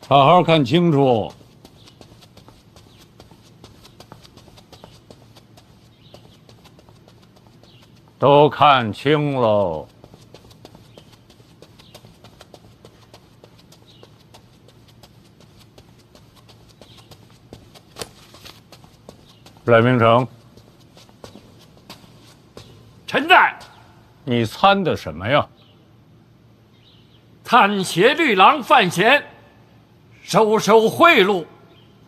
好好看清楚。都看清喽。赖明成，臣在。你参的什么呀？参协律郎范闲，收贿赂，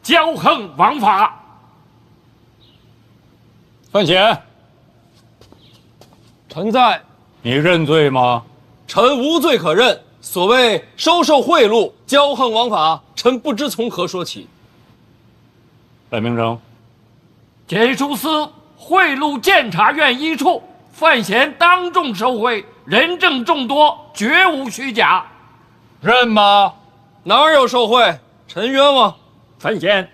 骄横枉法。范闲，臣在。你认罪吗？臣无罪可认。所谓收受贿赂、骄横枉法，臣不知从何说起。赖明成，检书司贿赂监察院一处，范闲当众受贿，人证众多，绝无虚假。认吗？哪有受贿？臣冤枉。范闲，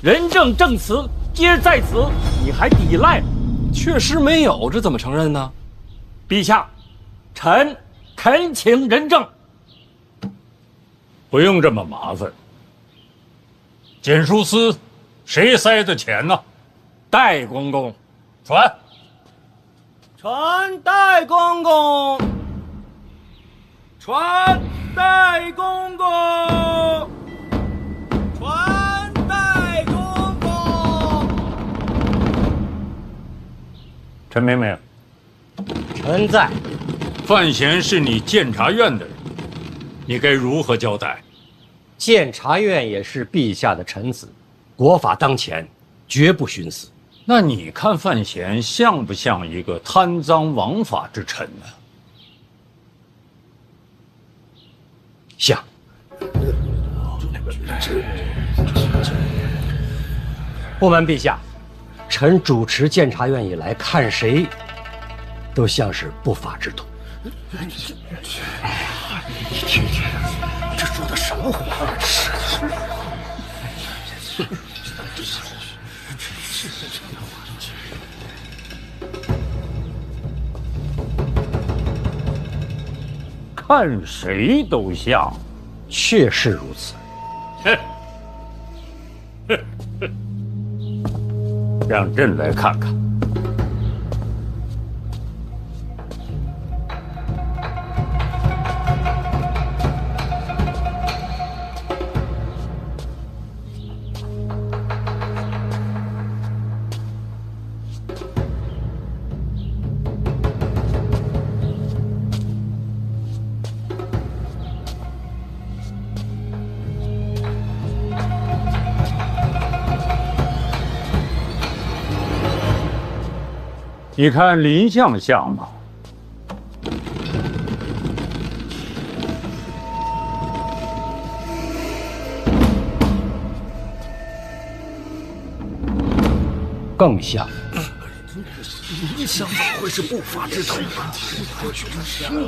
人证证词皆在此，你还抵赖？确实没有，这怎么承认呢？陛下，臣恳请人证。不用这么麻烦。检书司谁塞的钱呢？戴公公。传。传戴公公。传戴公公。传戴公公。陈明明，臣在。范闲是你监察院的人，你该如何交代？监察院也是陛下的臣子，国法当前，绝不徇私。那你看范闲像不像一个贪赃枉法之臣呢？像。不瞒陛下，臣主持监察院以来，看谁都像是不法之徒。你听听，这说的什么话？看谁都像，确是如此。让朕来看看。你看林相像吗？更像。林相怎么会是不法之徒？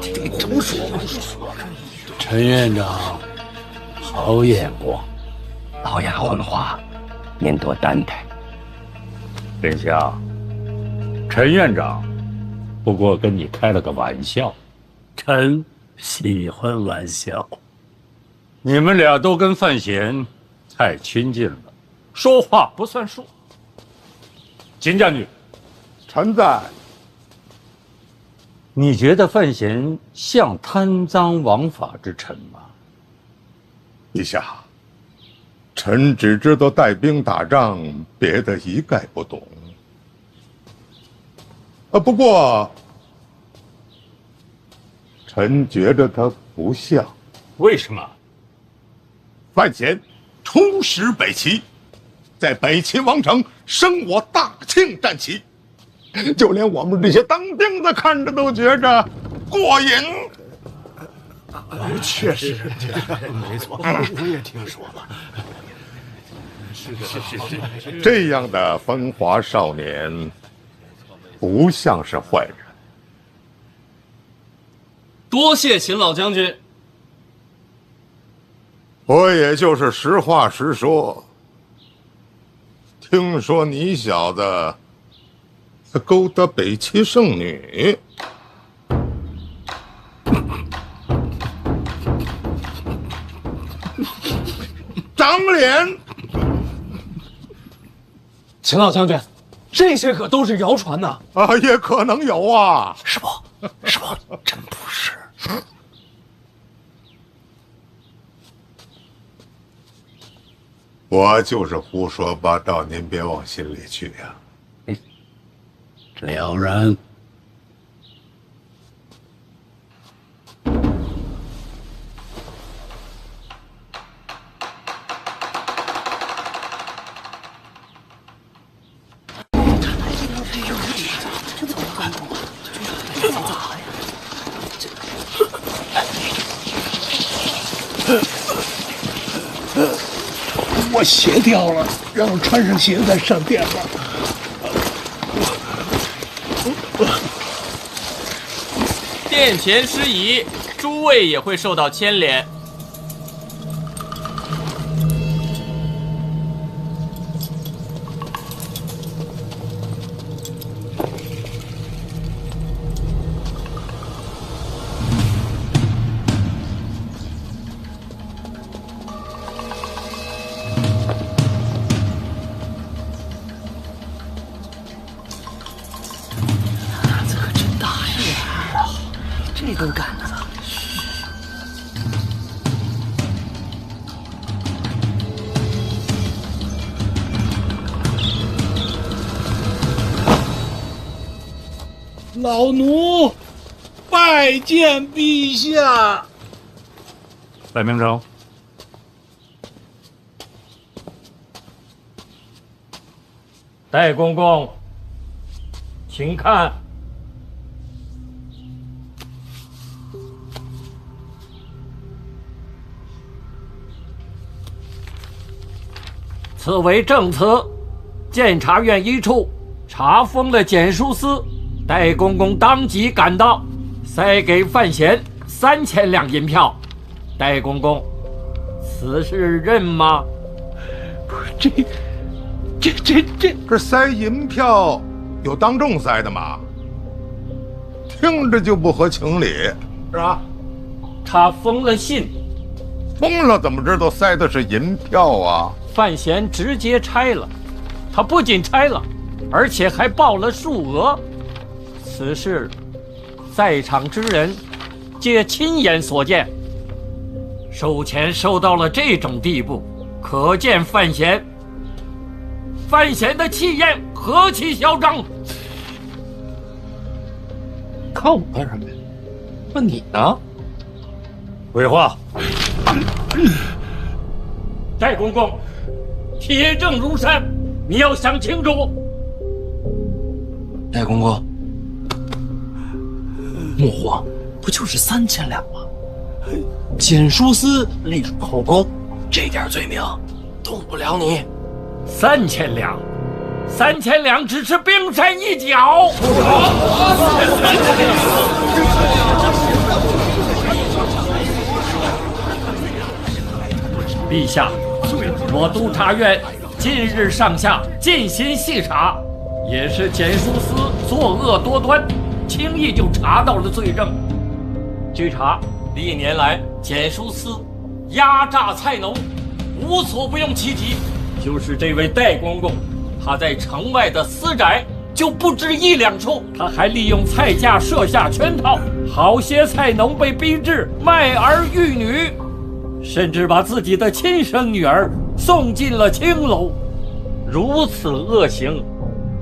听臣说。陈院长，好眼光，老衙混话，您多担待。林相，陈院长不过跟你开了个玩笑。臣喜欢玩笑。你们俩都跟范闲太亲近了，说话不算数。秦将军，臣在。你觉得范闲像贪赃枉法之臣吗？陛下，臣只知道带兵打仗，别的一概不懂。不过，臣觉得他不像。为什么？范闲出使北齐，在北齐王城升我大庆战旗，就连我们这些当兵的看着都觉着过瘾。确实，没错，我也听说了。是。这样的风华少年，不像是坏人。多谢秦老将军。我也就是实话实说。听说你小子勾搭北齐圣女，长脸。秦老将军，这些可都是谣传呐！啊，也可能有啊。师伯，师伯，真不是。我就是胡说八道，您别往心里去呀。了然。我鞋掉了，让我穿上鞋再上殿吧。殿前失仪，诸位也会受到牵连。这都敢呢？老奴拜见陛下。赖明成，戴公公，请看。此为证词，监察院一处查封了检书司，戴公公当即赶到，塞给范闲3000两银票。戴公公，此事认吗？不是这塞银票有当众塞的吗？听着就不合情理，是吧？他封了信，疯了怎么知道塞的是银票啊？范闲直接拆了，他不仅拆了，而且还报了数额。此事，在场之人皆亲眼所见。收钱收到了这种地步，可见范闲的气焰何其嚣张！看我干什么呀？问你呢？回话。戴公公，铁证如山，你要想清楚。戴公公，穆荒不就是3000两吗？检书司隶属后宫，这点罪名动不了你。3000两，3000两只是冰山一角。陛下，我督察院近日上下进行细查，也是检书司作恶多端，轻易就查到了罪证。据查，历年来检书司压榨菜农，无所不用其极。就是这位戴公公，他在城外的私宅就不止1、2处，他还利用菜价设下圈套，好些菜农被逼至卖儿育女，甚至把自己的亲生女儿送进了青楼。如此恶行，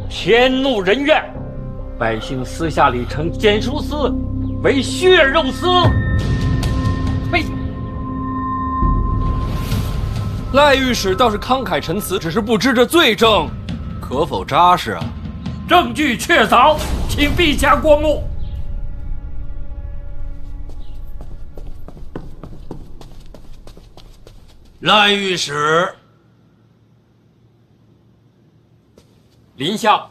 天怒人怨，百姓私下里称检书司为血肉司。呸！赖御史倒是慷慨陈词，只是不知这罪证可否扎实啊？证据确凿，请陛下过目。赖御史，临下，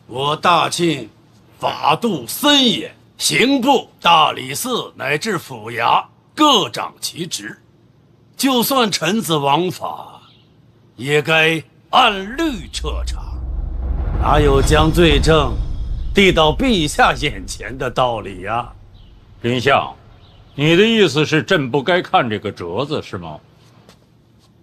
我大庆法度森严，刑部、大理寺乃至府衙各掌其职，就算臣子枉法，也该按律彻查，哪有将罪证递到陛下眼前的道理呀？丞相，你的意思是朕不该看这个折子是吗？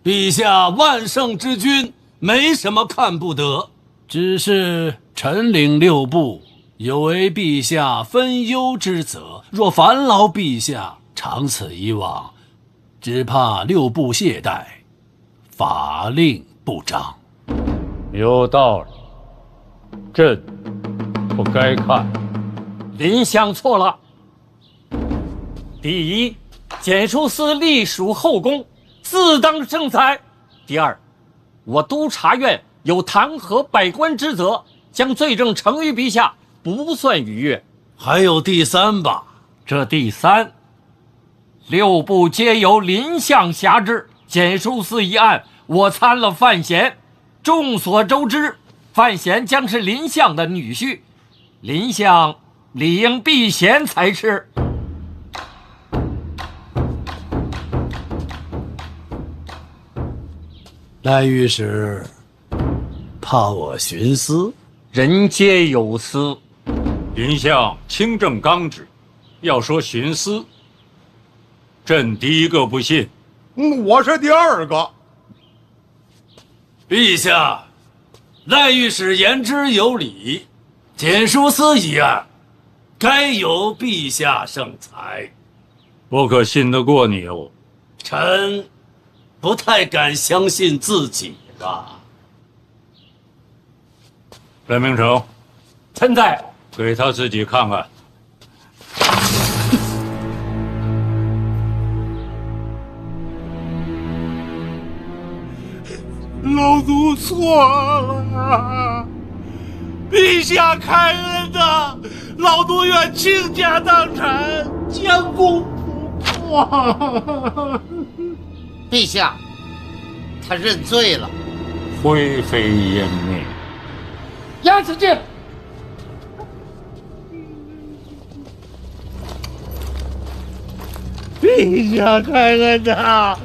陛下万圣之君，没什么看不得，只是臣领6部，有违陛下分忧之责。若烦劳陛下，长此以往，只怕6部懈怠，法令不彰。有道理，朕不该看。林相错了。第一，简书司隶属后宫，自当正裁。第二，我督察院有弹劾百官之责，将罪证呈于陛下，不算逾越。还有第3吧？这第三，6部皆由林相辖制。简书司一案，我参了范闲。众所周知，范闲将是林相的女婿，林相理应避嫌才是。赖御史怕我徇私？人皆有私。林相清正刚直，要说徇私，朕第一个不信。我是第2个。陛下，赖御史言之有理，简书司一案，该由陛下圣裁。不可信得过你哦。臣不太敢相信自己了。赖明成，臣在。给他自己看看。老奴错了，陛下开恩呐！老奴愿倾家荡产，将功补过。陛下，他认罪了。灰飞烟灭。押此去。陛下开恩呐！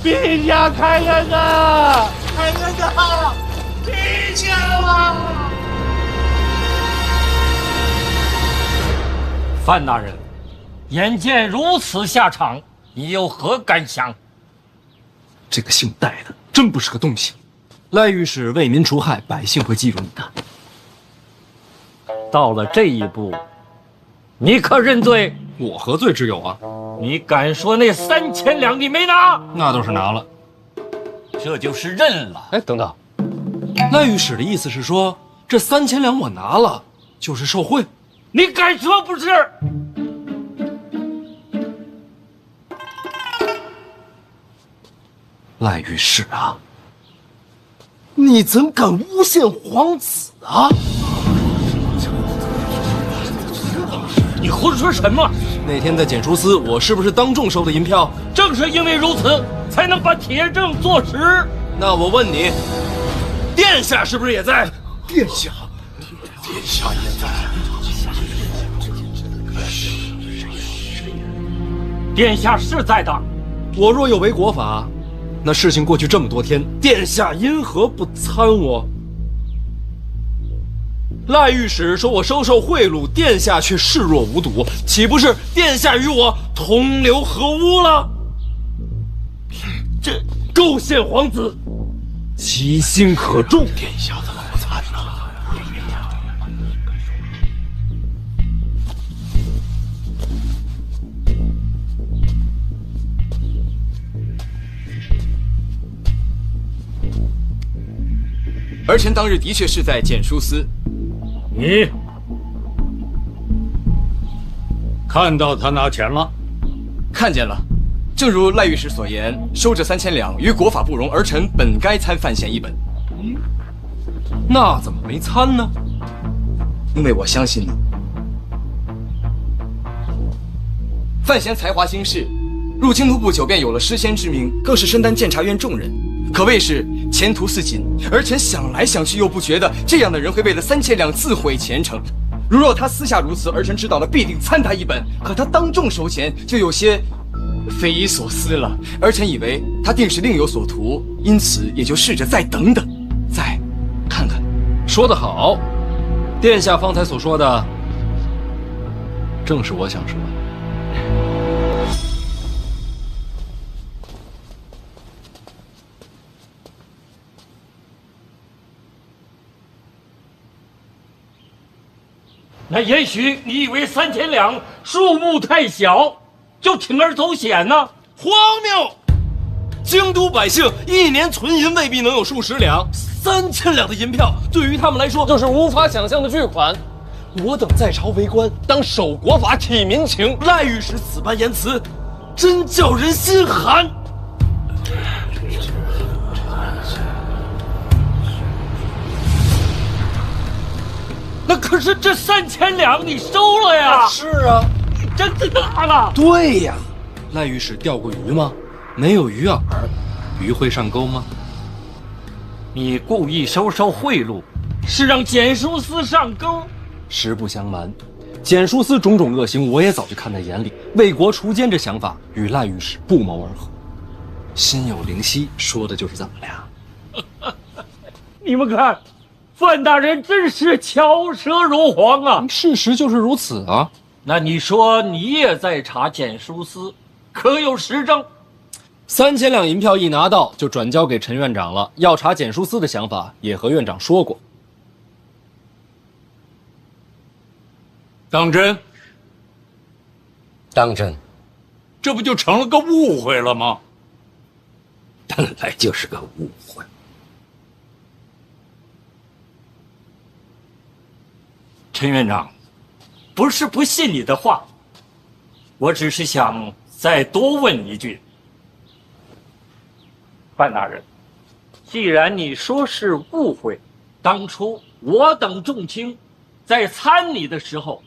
陛下开恩呐！开恩呐！陛下啊！范大人，眼见如此下场，你有何感想？这个姓戴的真不是个东西。赖御史为民除害，百姓会记住你的。到了这一步，你可认罪？我何罪之有啊？你敢说那3000两你没拿？那倒是拿了。这就是认了。哎，等等，赖御史的意思是说，这3000两我拿了，就是受贿。你敢说不是？赖御史啊，你怎敢诬陷皇子啊？你胡说什么？那天在检书司，我是不是当众收的银票？正是因为如此，才能把铁证坐实。那我问你，殿下是不是也在？殿下也在。殿下是在的。我若有违国法，那事情过去这么多天，殿下因何不参我？赖御史说我收受贿赂，殿下却视若无睹，岂不是殿下与我同流合污了？这构陷皇子，其心可诛。殿下怎么不参呢？儿臣当日的确是在检书司。你看到他拿钱了？看见了，正如赖御史所言，收这3000两与国法不容，儿臣本该参范闲一本。那怎么没参呢？因为我相信你。范闲才华兴仕，入京都不久便有了诗仙之名，更是身担监察院重任，可谓是前途似锦。儿臣想来想去，又不觉得这样的人会为了3000两自毁前程。如若他私下如此，儿臣知道了必定参他一本。可他当众收钱，就有些匪夷所思了。儿臣以为他定是另有所图，因此也就试着再等等，再看看。说得好，殿下方才所说的，正是我想说的。那也许你以为3000两数目太小，就铤而走险呢？荒谬！京都百姓1年存银未必能有数十两，3000两的银票对于他们来说就是无法想象的巨款。我等在朝为官，当守国法，体民情。赖御史此般言辞，真叫人心寒。那可是这3000两你收了呀？是啊，你真的拿了？对呀，赖御史钓过鱼吗？没有鱼饵，鱼会上钩吗？你故意收贿赂，是让检书司上钩。实不相瞒，检书司种种恶行，我也早就看在眼里。为国除奸这想法与赖御史不谋而合，心有灵犀，说的就是咱们俩。你们看，范大人真是巧舌如簧啊！事实就是如此啊。那你说你也在查检书司，可有实证？3000两银票一拿到，就转交给陈院长了。要查检书司的想法，也和院长说过。当真？当真？这不就成了个误会了吗？本来就是个误会。陈院长，不是不信你的话，我只是想再多问一句。范大人，既然你说是误会，当初我等众卿在参你的时候，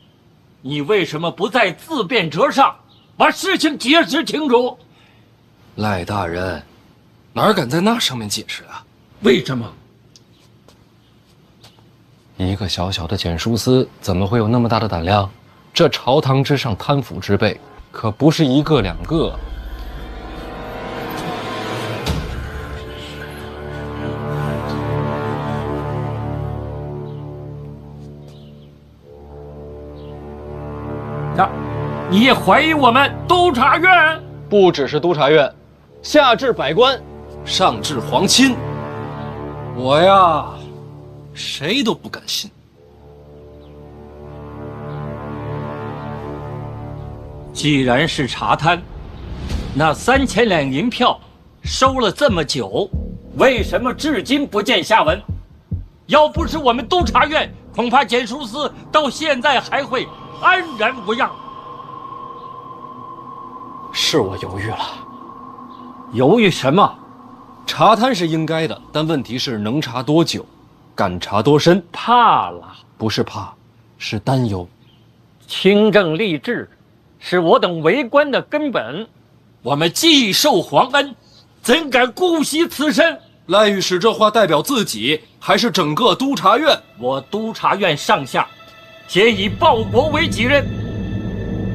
你为什么不在自辩折上把事情解释清楚？赖大人，哪敢在那上面解释啊？为什么？一个小小的检书司怎么会有那么大的胆量？这朝堂之上贪腐之辈可不是1个2个。你也怀疑我们督察院？不只是督察院，下至百官，上至皇亲，我呀，谁都不敢信。既然是查贪，那3000两银票收了这么久，为什么至今不见下文？要不是我们督察院，恐怕检书司到现在还会安然无恙。是我犹豫了。犹豫什么？查贪是应该的，但问题是能查多久，敢查多深？怕了？不是怕，是担忧。清正吏治是我等为官的根本，我们既受皇恩，怎敢姑息此身？赖御史这话代表自己，还是整个督察院？我督察院上下皆以报国为己任，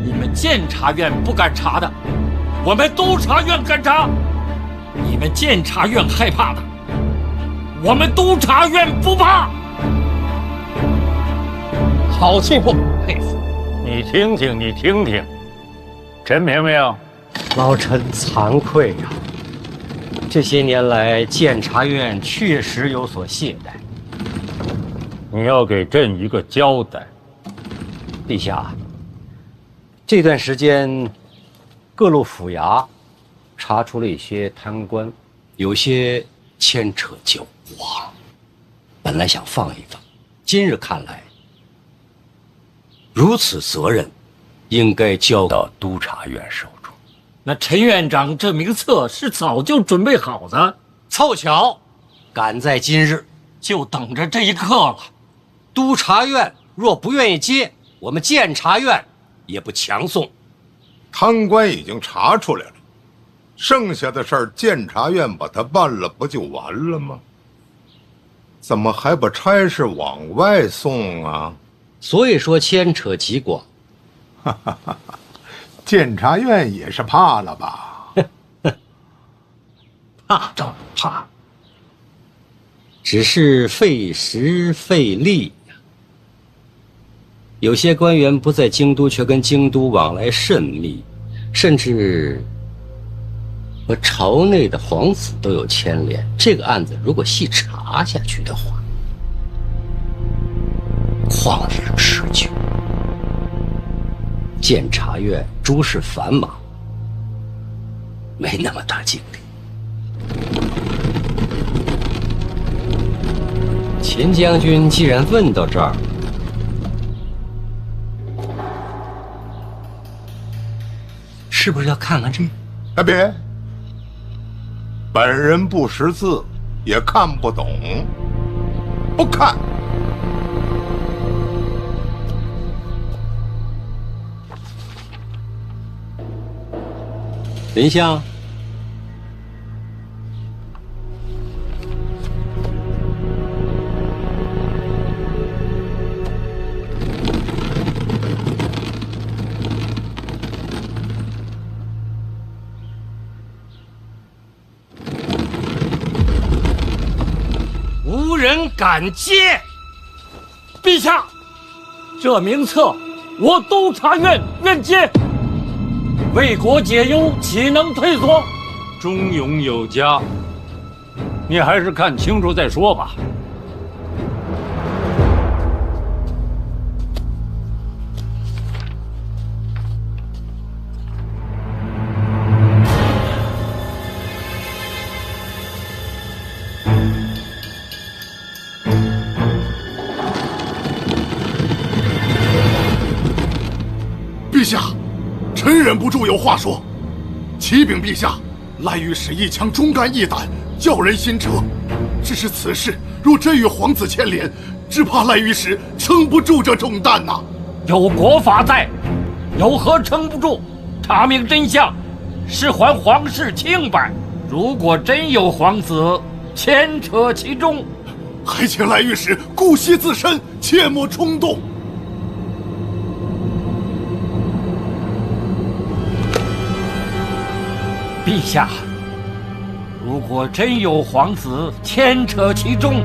你们监察院不敢查的，我们督察院敢查；你们监察院害怕的，我们督察院不怕。好气魄，佩服！你听听，你听听，陈明明，老臣惭愧呀。这些年来，监察院确实有所懈怠，你要给朕一个交代。陛下，这段时间，各路府衙查出了一些贪官，有些牵扯狡猾，本来想放一放，今日看来，如此责任应该交到督察院手中。那陈院长这名册是早就准备好的，凑巧赶在今日，就等着这一刻了。督察院若不愿意接，我们监察院也不强送。贪官已经查出来了，剩下的事儿监察院把它办了，不就完了吗？怎么还把差事往外送啊？所以说牵扯极广。哈哈哈哈，监察院也是怕了吧？怕倒不怕，只是费时费力呀。有些官员不在京都，却跟京都往来甚密，甚至和朝内的皇子都有牵连。这个案子如果细查下去的话，旷日持久。监察院诸事繁忙，没那么大精力。秦将军既然问到这儿，是不是要看看这？哎，别，本人不识字，也看不懂，不看。林相，无人敢接。陛下，这名册我督察院愿接。为国解忧，岂能退缩？忠勇有加，你还是看清楚再说吧。陛下，臣忍不住有话说。启禀陛下，赖御史一腔忠肝义胆，叫人心折。只是此事若真与皇子牵连，只怕赖御史撑不住这重担呐。有国法在，有何撑不住？查明真相，是还皇室清白。如果真有皇子牵扯其中，还请赖御史顾惜自身，切莫冲动。陛下，如果真有皇子牵扯其中，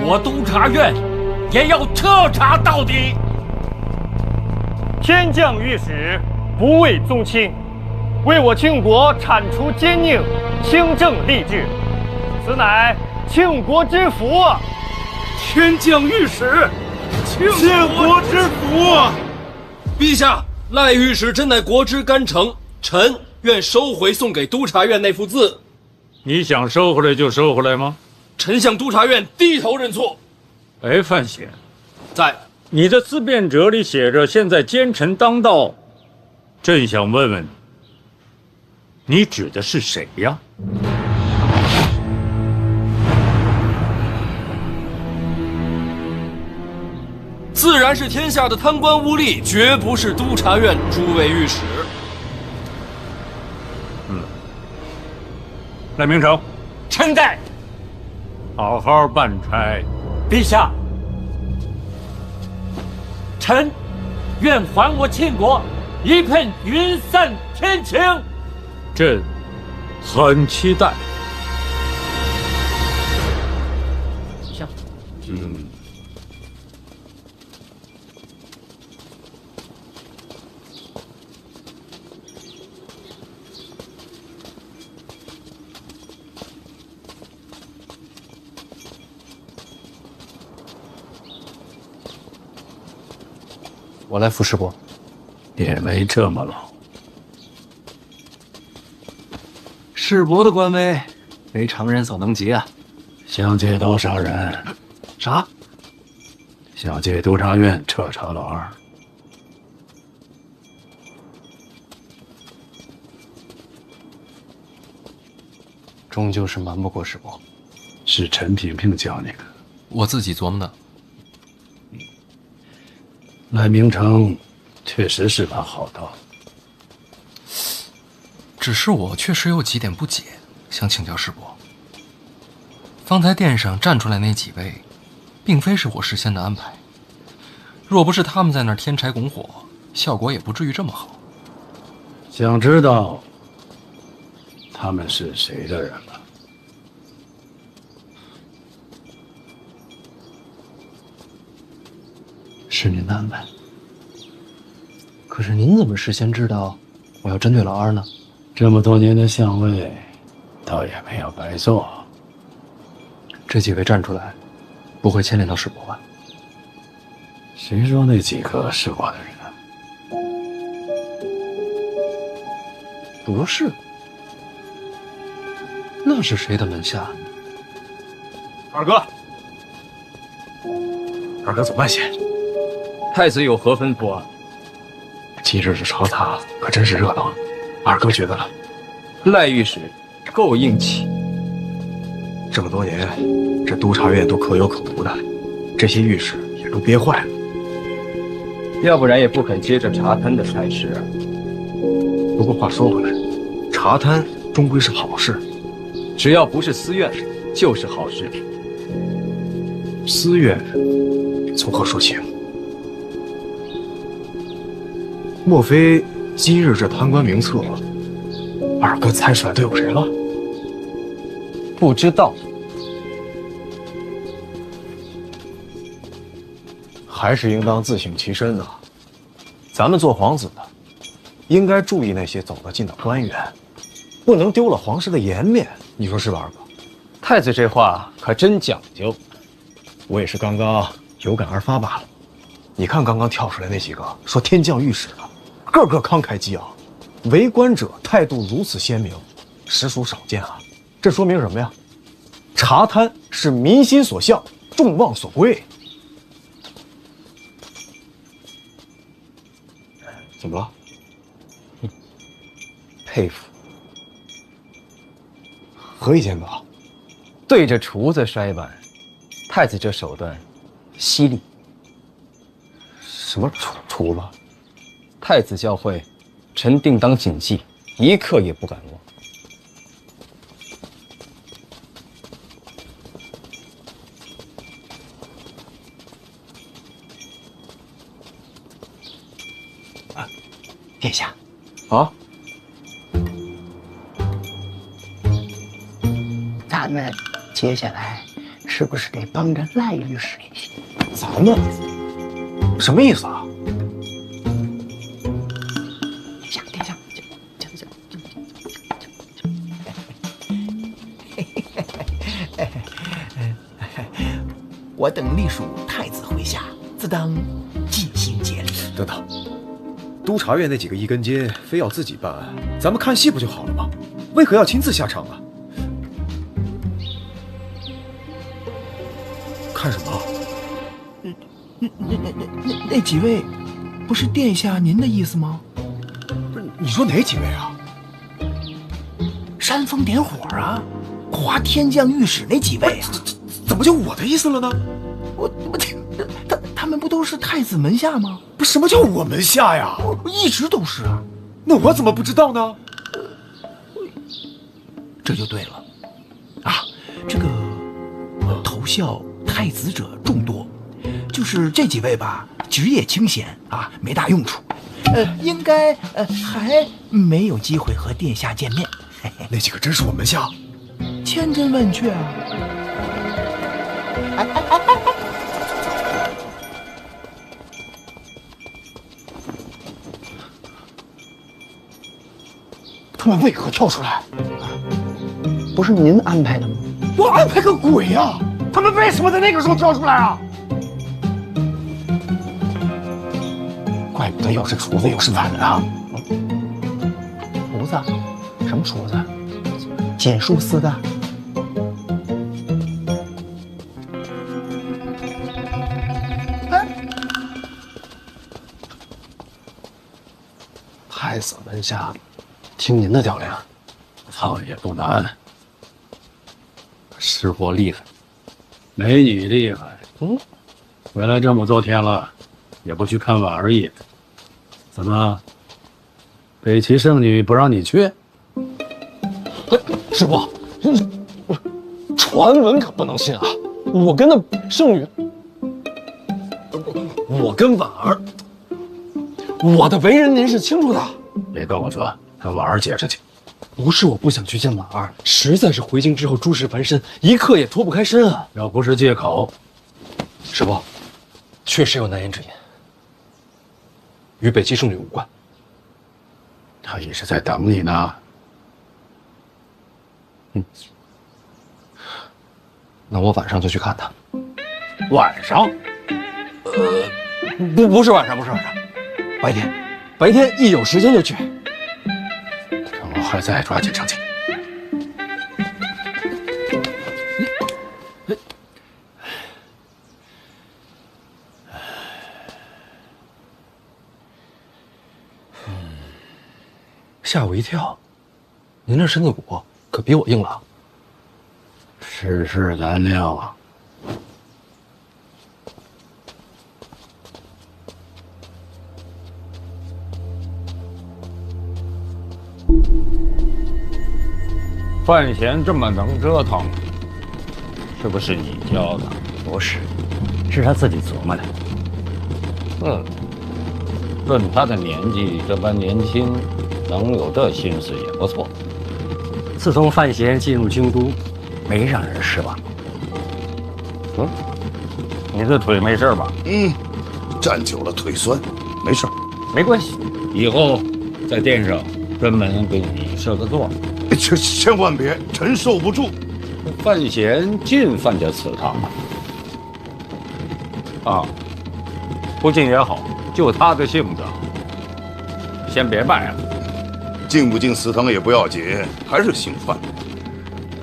我督察院也要彻查到底。天降御史，不畏宗亲，为我庆国铲除奸佞，清正吏治，此乃庆国之福啊！天降御史，庆国之福啊！陛下，赖御史真乃国之干臣，臣愿收回送给督察院那幅字。你想收回来就收回来吗？臣向督察院低头认错。哎，范闲，在你的自辩者里写着现在奸臣当道，朕想问问你指的是谁呀？自然是天下的贪官污吏，绝不是督察院诸位御史。赖明成，臣在。好好办差。陛下，臣愿还我庆国一片云散天晴。朕很期待。下，我来扶世伯。也没这么老。世伯的官威，非常人所能及啊！想借多少人？啥？想借督察院彻查老二。终究是瞒不过世伯。是陈萍萍教你的。我自己琢磨的。赖明成确实是把好刀，只是我确实有几点不解，想请教世伯。方才殿上站出来那几位，并非是我事先的安排。若不是他们在那儿添柴拱火，效果也不至于这么好。想知道他们是谁的人吗？是您的安排。可是您怎么事先知道我要针对老二呢？这么多年的相位，倒也没有白做。这几位站出来，不会牵连到世伯吧？谁说那几个是我的人？不是，那是谁的门下？二哥，二哥走慢些。太子有何吩咐啊？今日这朝堂可真是热闹，二哥觉得呢？赖御史够硬气。这么多年，这督察院都可有可无的，这些御史也都憋坏了，要不然也不肯接着查贪的差事啊。不过话说回来，查贪终归是好事，只要不是私怨，就是好事。私怨从何说起？莫非今日这贪官名册，二哥猜出来都有谁了？不知道，还是应当自省其身啊。咱们做皇子的，应该注意那些走得近的官员，不能丢了皇室的颜面。你说是吧，二哥？太子这话可真讲究。我也是刚刚有感而发罢了。你看刚刚跳出来那几个说天降御史的，个个慷慨激昂，为官者态度如此鲜明，实属少见啊。这说明什么呀？查贪是民心所向，众望所归。怎么了？佩服。何以见得？对着厨子摔碗，太子这手段犀利。什么厨子？太子教诲，臣定当谨记，一刻也不敢忘。殿下，啊，咱们接下来是不是得帮着赖御史一些？咱们什么意思啊？殿下，我等隶属太子麾下，自当尽心竭力。等等。督察院那几个一根筋非要自己办案，咱们看戏不就好了吗？为何要亲自下场啊？看什么？那几位，不是殿下您的意思吗？不是，你说哪几位啊？煽风点火啊，夸天降御史那几位啊？怎么就我的意思了呢？他们不都是太子门下吗？不，什么叫我门下呀？一直都是啊。那我怎么不知道呢？这就对了，啊，这个投效太子者众多，就是这几位吧，职业清闲啊，没大用处，应该还没有机会和殿下见面。那几个真是我门下？千真万确啊！他们为何跳出来？不是您安排的吗？我安排个鬼呀！他们为什么在那个时候跳出来啊？怪不得又是厨子又是碗啊！厨子？什么厨子？简书司的。太子门下。听您的调令，倒也不难。师傅厉害，没你厉害。回来这么多天了，也不去看婉儿爷，怎么？北齐圣女不让你去？师傅，传闻可不能信啊！我跟那圣女，我跟婉儿，我的为人您是清楚的。别跟我说。跟婉儿解释去。不是我不想去见婉儿，实在是回京之后诸事繁身，一刻也脱不开身啊。要不是借口，师傅，确实有难言之隐，与北齐圣女无关。他也是在等你呢。那我晚上就去看他。晚上？不是晚上，白天一有时间就去。还在，抓紧上去。吓我一跳，您这身子骨可比我硬朗。世事难料啊。范闲这么能折腾，是不是你教的？不是，是他自己琢磨的。论他的年纪这般年轻，能有这心思也不错。自从范闲进入京都，没让人失望。你的腿没事吧？站久了腿酸，没事，没关系。以后在殿上专门给你设个座。千万别，臣受不住。范闲进范家祠堂啊，不进也好，就他的性子，先别拜了。进不进祠堂也不要紧，还是姓范。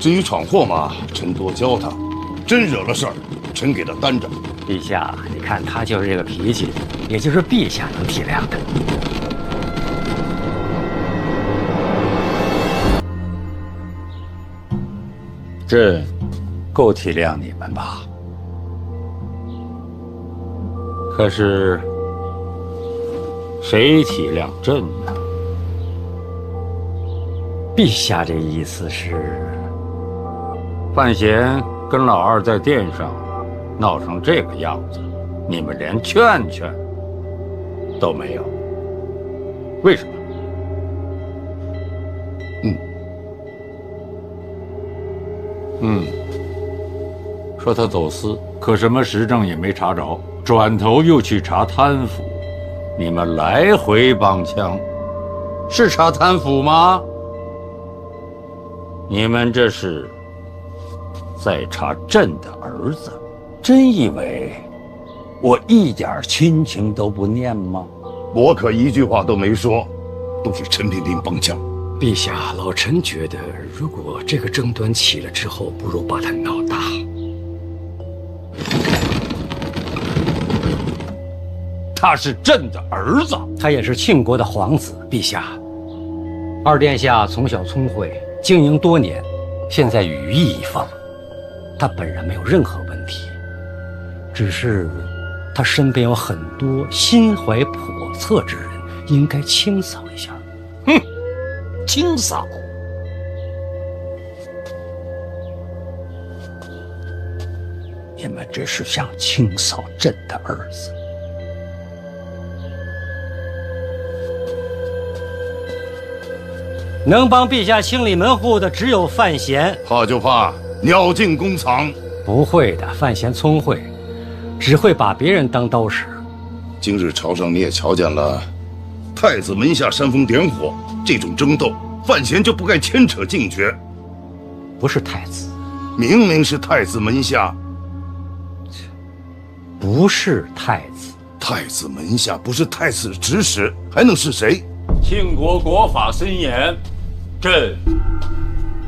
至于闯祸嘛，臣多教他。真惹了事儿，臣给他担着。陛下，你看他就是这个脾气，也就是陛下能体谅的。朕够体谅你们吧？可是谁体谅朕呢？陛下这意思是，范闲跟老二在殿上闹成这个样子，你们连劝劝都没有，为什么？说他走私，可什么实证也没查着，转头又去查贪腐，你们来回帮腔，是查贪腐吗？你们这是在查朕的儿子，真以为我一点亲情都不念吗？我可一句话都没说，都是陈萍萍帮腔。陛下，老臣觉得，如果这个争端起了之后，不如把它闹大。他是朕的儿子，他也是庆国的皇子。陛下，二殿下从小聪慧，经营多年，现在羽翼已丰，他本人没有任何问题，只是他身边有很多心怀叵测之人，应该清扫一下。清扫？你们只是想清扫朕的儿子。能帮陛下清理门户的只有范闲，怕就怕鸟尽弓藏。不会的，范闲聪慧，只会把别人当刀使。今日朝上你也瞧见了，太子门下煽风点火，这种争斗，范闲就不该牵扯进去。不是太子，明明是太子门下。不是太子，太子门下不是太子指使，还能是谁？庆国国法森严，朕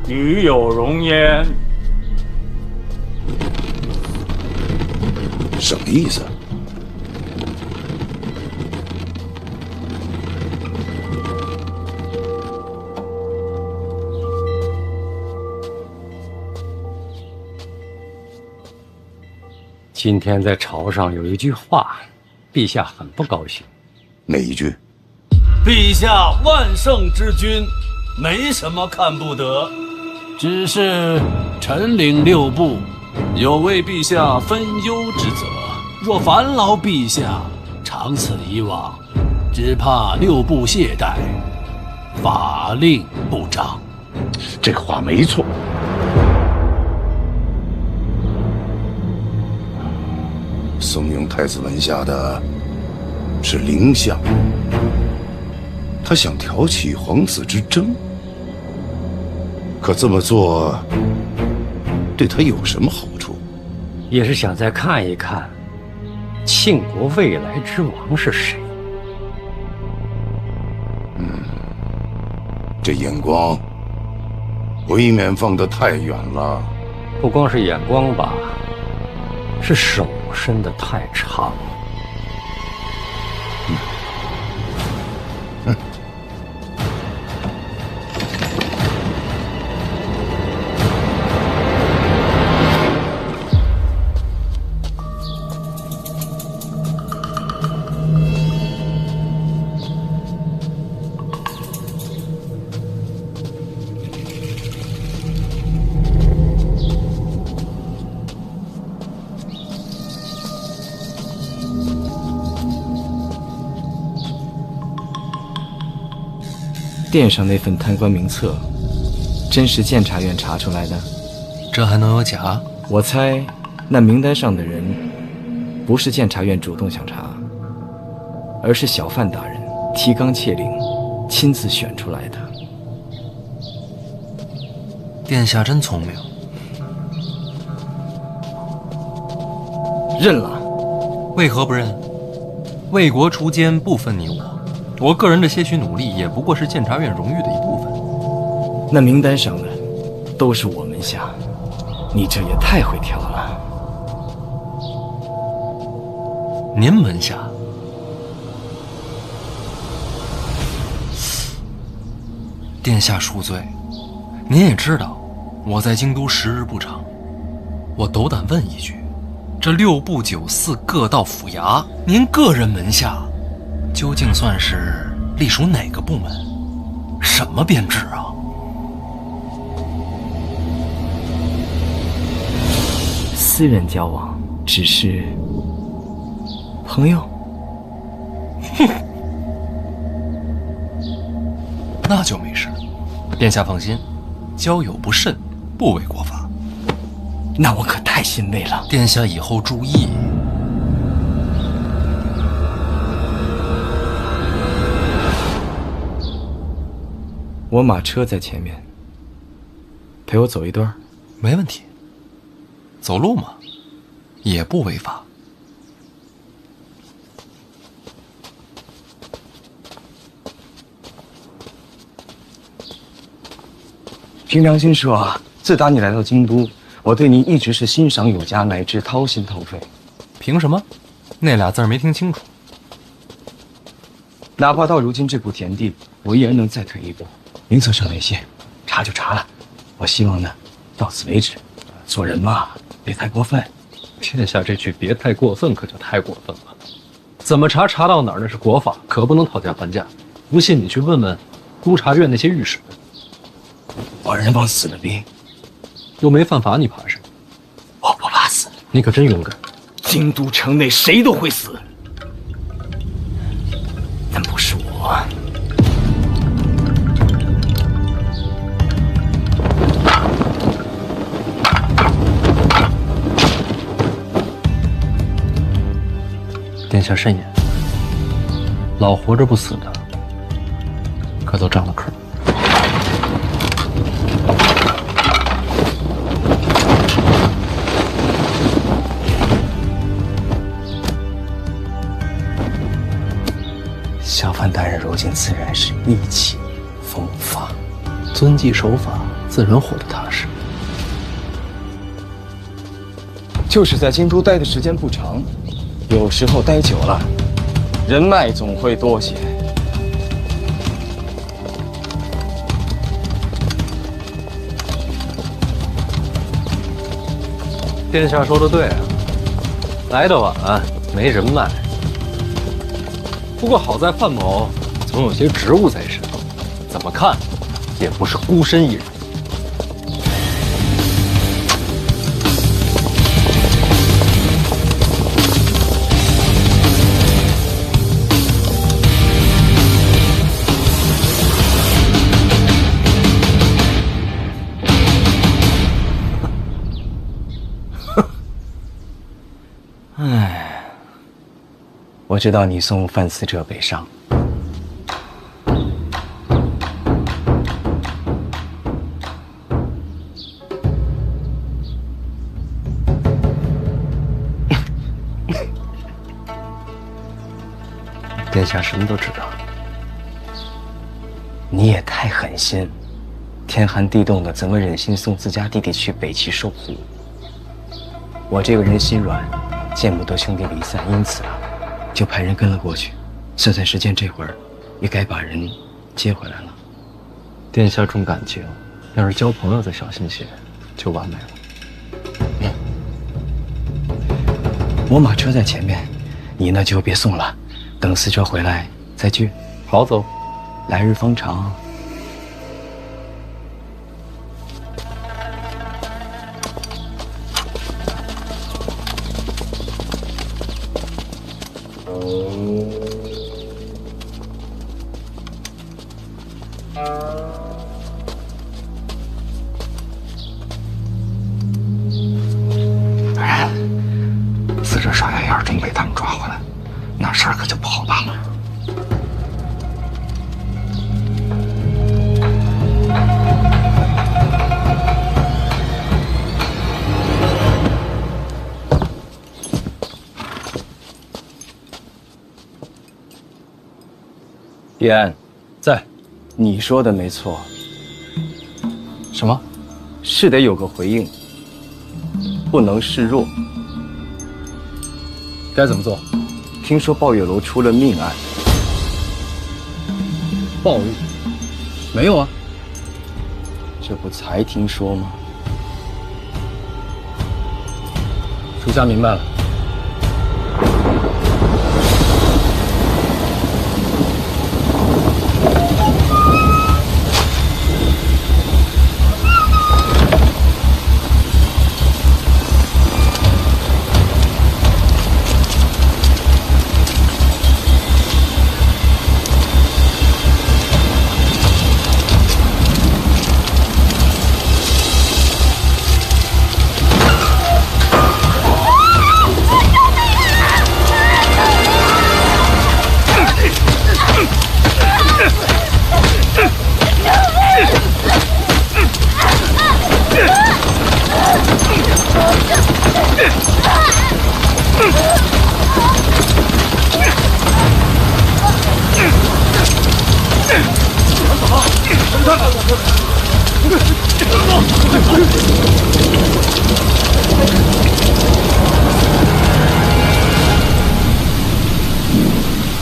与有容焉。什么意思？今天在朝上有一句话，陛下很不高兴。哪一句？陛下万圣之君，没什么看不得，只是臣领六部，有为陛下分忧之责。若烦劳陛下，长此以往，只怕六部懈怠，法令不彰。这话没错。怂恿太子门下的是凌相，他想挑起皇子之争，可这么做对他有什么好处？也是想再看一看庆国未来之王是谁。这这眼光未免放得太远了。不光是眼光吧，是手伸得太长。殿上那份贪官名册，真是监察院查出来的？这还能有假？我猜，那名单上的人，不是监察院主动想查，而是小范大人提纲挈领，亲自选出来的。殿下真聪明。认了。为何不认？为国除奸不分你我。我个人的些许努力，也不过是监察院荣誉的一部分。那名单上的都是我门下，你这也太会挑了。您门下？殿下恕罪。您也知道，我在京都时日不长。我斗胆问一句，这6部9寺各道府衙，您个人门下究竟算是隶属哪个部门？什么编制啊？私人交往，只是朋友。哼，那就没事。殿下放心，交友不慎，不违国法。那我可太欣慰了。殿下以后注意。我马车在前面，陪我走一段。没问题。走路嘛，也不违法。凭良心说啊，自打你来到京都，我对你一直是欣赏有加，乃至掏心掏肺。凭什么？那俩字儿没听清楚。哪怕到如今这步田地，我依然能再退一步。名册上那些，查就查了。我希望呢，到此为止。做人嘛，别太过分。殿下这句“别太过分”可就太过分了。怎么查到哪儿那是国法，可不能讨价还价。不信你去问问督察院那些御史。我人往死了逼，又没犯法，你怕什么？我不怕死。你可真勇敢。京都城内谁都会死，但不是我。殿下慎言，老活着不死的，可都长了壳。小范大人如今自然是意气风发，遵纪守法，自然活得踏实。就是在京都待的时间不长，有时候待久了，人脉总会多些。殿下说的对啊，来得晚，没人脉。不过好在范某总有些职务在身，怎么看也不是孤身一人。唉，我知道你送范死者北上，殿下什么都知道。你也太狠心，天寒地冻的，怎么忍心送自家弟弟去北齐受苦？我这个人心软，见不得兄弟离散，因此啊，就派人跟了过去。算算时间，这会儿也该把人接回来了。殿下重感情，要是交朋友再小心些，就完美了。我马车在前面，你呢就别送了，等司车回来再聚。好走，来日方长。死者傻眼眼真被他们抓回来，那事儿可就不好办了。帝安，在。你说的没错。什么？是得有个回应，不能示弱。该怎么做？听说抱月楼出了命案。鲍玉？没有啊。这不才听说吗？属下明白了。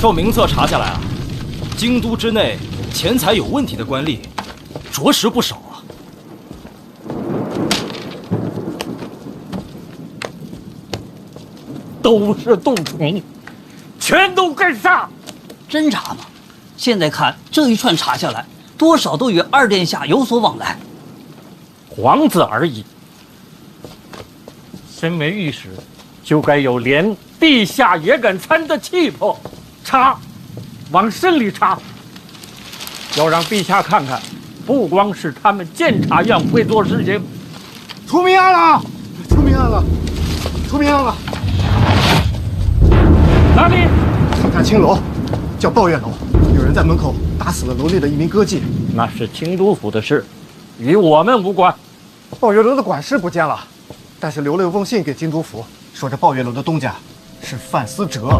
照名册查下来啊，京都之内钱财有问题的官吏，着实不少啊。都是蠹虫，全都跟上！侦查嘛，现在看这一串查下来，多少都与二殿下有所往来。皇子而已，身为御史，就该有连陛下也敢参的气魄。查，往深里查，要让陛下看看，不光是他们监察院会做事情。出命案了！出命案了！出命案了！哪里？上下青楼，叫抱月楼，有人在门口打死了楼内的一名歌妓。那是京都府的事，与我们无关。抱月楼的管事不见了，但是留了一封信给京都府，说这抱月楼的东家是范思哲。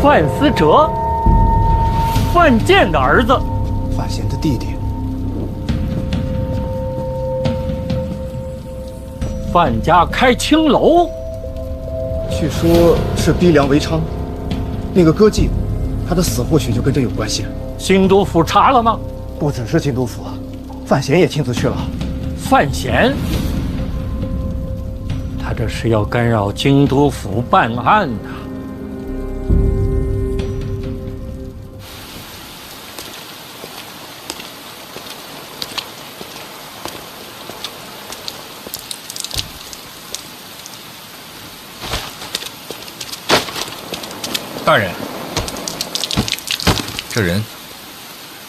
范思哲，范建的儿子，范闲的弟弟。范家开青楼，据说是逼良为娼。那个歌妓，她的死或许就跟这有关系。京都府查了吗？不只是京都府，范闲也亲自去了。范闲，他这是要干扰京都府办案呐。大人，这人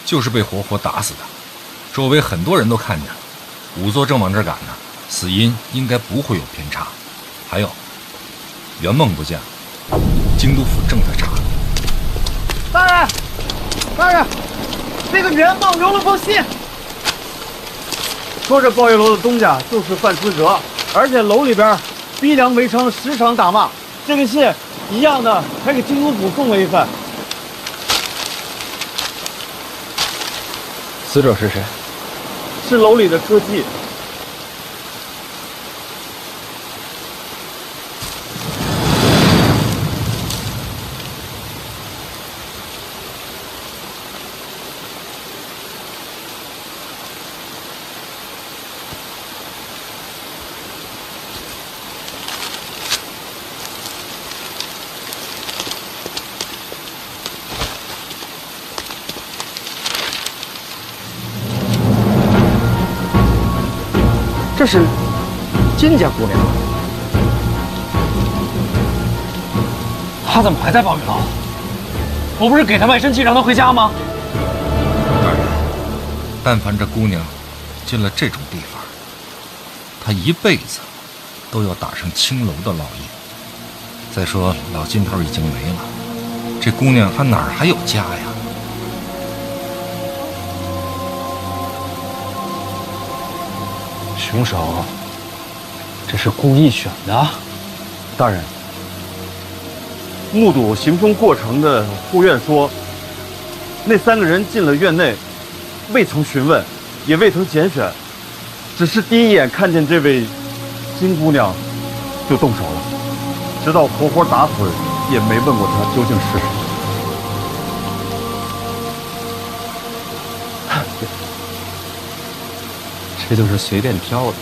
就是被活活打死的，周围很多人都看见了，仵作正往这儿赶呢，死因应该不会有偏差。还有，圆梦不见了，京都府正在查。大人，大人，那个圆梦留了封信，说这抱月楼的东家就是范思哲，而且楼里边逼良为娼，时常打骂。这个信一样的，还给京都府送了一份。死者是谁？是楼里的歌妓。这是金家姑娘，她怎么还在抱玉楼？我不是给她卖身契让她回家吗？大人，但凡这姑娘进了这种地方，她一辈子都要打上青楼的烙印。再说老金头已经没了，这姑娘她哪儿还有家呀？凶手，这是故意选的。大人，目睹行凶过程的护院说，那3个人进了院内，未曾询问，也未曾拣选，只是第一眼看见这位金姑娘，就动手了，直到活活打死，也没问过她究竟是谁。这就是随便挑的。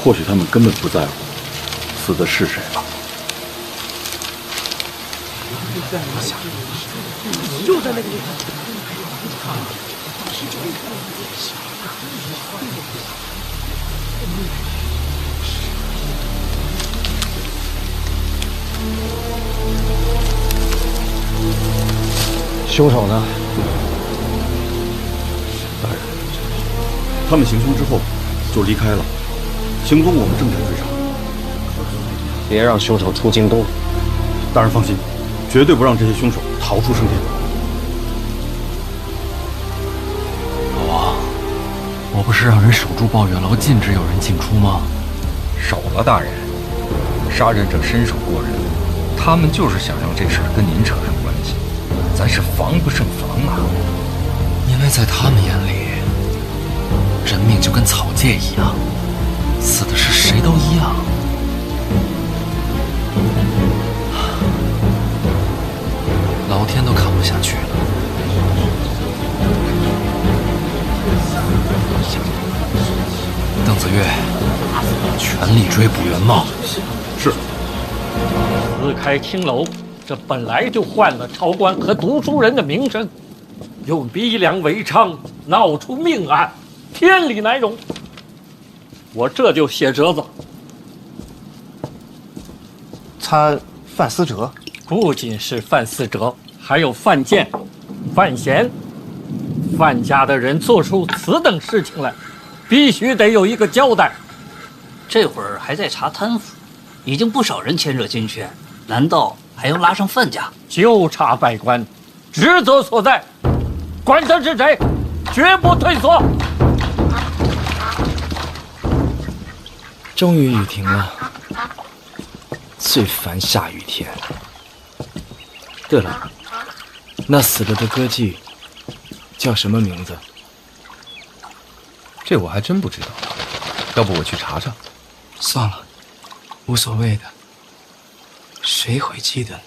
或许他们根本不在乎死的是谁吧。就在那个地方。凶手呢？大人，他们行凶之后就离开了，行踪我们正在追查。别让凶手出京都。大人放心，绝对不让这些凶手逃出升天。老王，我不是让人守住抱月楼，禁止有人进出吗？守了，大人。杀人者身手过人，他们就是想让这事儿跟您扯上关系，咱是防不胜防啊。因为在他们眼里，人命就跟草芥一样，死的是谁都一样。老天都看不下去了。邓子越，全力追捕袁茂。是。撕开青楼，这本来就坏了朝官和读书人的名声，用逼良为娼，闹出命案，天理难容。我这就写折子。他范思哲不仅是范思哲，还有范建、范闲。范家的人做出此等事情来，必须得有一个交代。这会儿还在查贪腐，已经不少人牵涉进去，难道还要拉上范家？就差拜官，职责所在，管他是谁，绝不退缩。终于雨停了，最烦下雨天。对了，那死了的歌妓叫什么名字？这我还真不知道，要不我去查查。算了，无所谓的，谁会记得呢？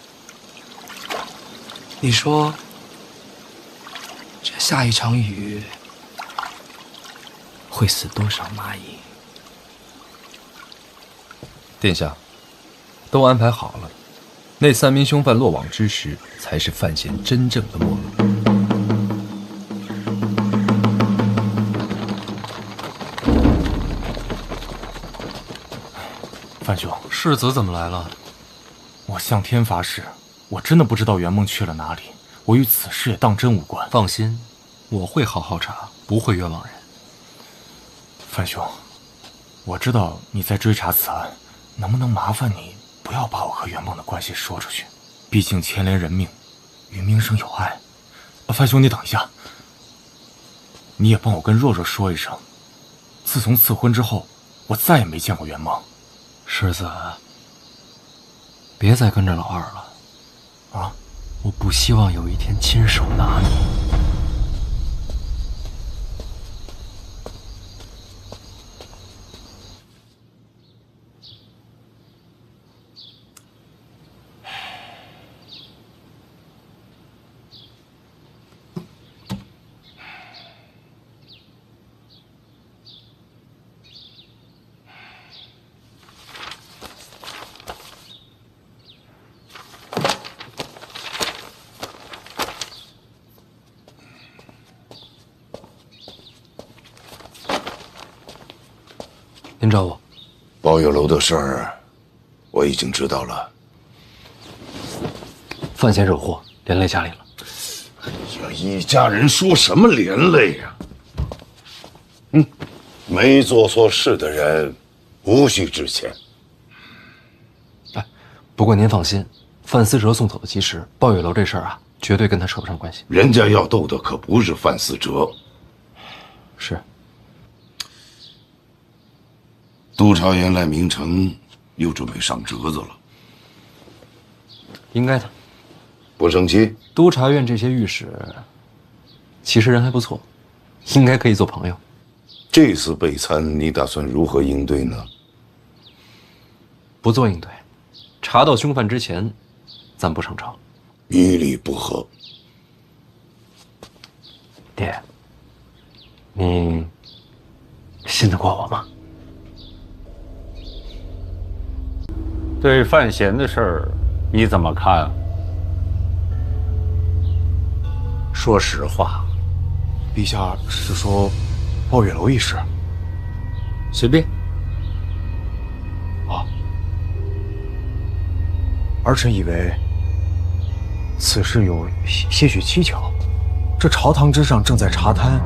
你说，这下一场雨会死多少蚂蚁？殿下，都安排好了，那3名凶犯落网之时，才是范闲真正的没落。范兄，世子怎么来了？我向天发誓，我真的不知道袁梦去了哪里，我与此事也当真无关。放心，我会好好查，不会冤枉人。范兄，我知道你在追查此案，能不能麻烦你不要把我和袁梦的关系说出去？毕竟牵连人命，与名声有碍。范兄，你等一下，你也帮我跟若若说一声，自从赐婚之后，我再也没见过袁梦。世子，别再跟着老二了。啊？我不希望有一天亲手拿你。您找我？包月楼的事儿，我已经知道了。范闲惹祸，连累家里了。这一家人说什么连累呀？没做错事的人，无需致歉。不过您放心，范思哲送走的及时，包月楼这事儿啊，绝对跟他扯不上关系。人家要斗的可不是范思哲。是。督察员赖明成又准备上折子了。应该的。不生气？督察院这些御史，其实人还不错，应该可以做朋友。这次备参，你打算如何应对呢？不做应对，查到凶犯之前，暂不上朝。于理不合。爹，你信得过我吗？对范闲的事儿，你怎么看？说实话，陛下是说包月楼一事？随便。儿臣以为此事有些许蹊跷。这朝堂之上正在查贪，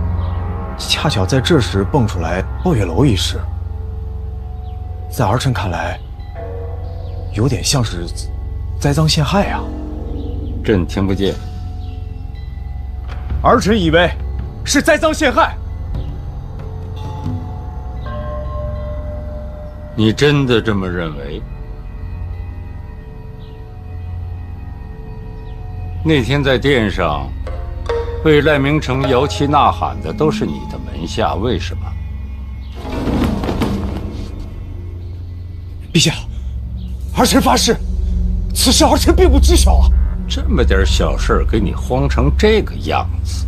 恰巧在这时蹦出来包月楼一事，在儿臣看来，有点像是栽赃陷害啊！朕听不见。儿臣以为是栽赃陷害。你真的这么认为？那天在殿上，为赖明成摇旗呐喊的都是你的门下，为什么？陛下，儿臣发誓，此事儿臣并不知晓啊！这么点小事给你慌成这个样子，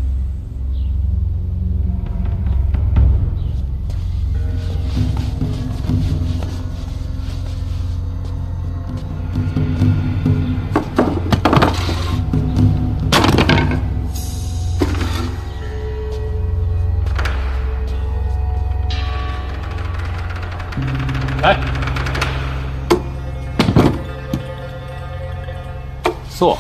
来，坐。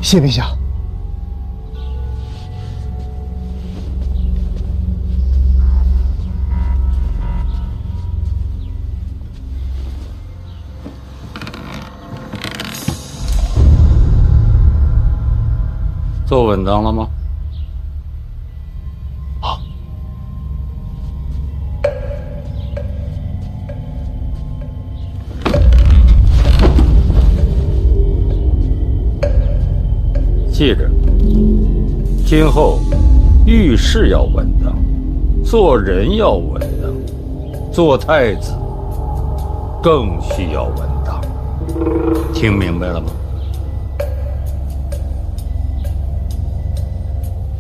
谢陛下。坐稳当了吗？好。记着，今后遇事要稳当，做人要稳当，做太子更需要稳当。听明白了吗？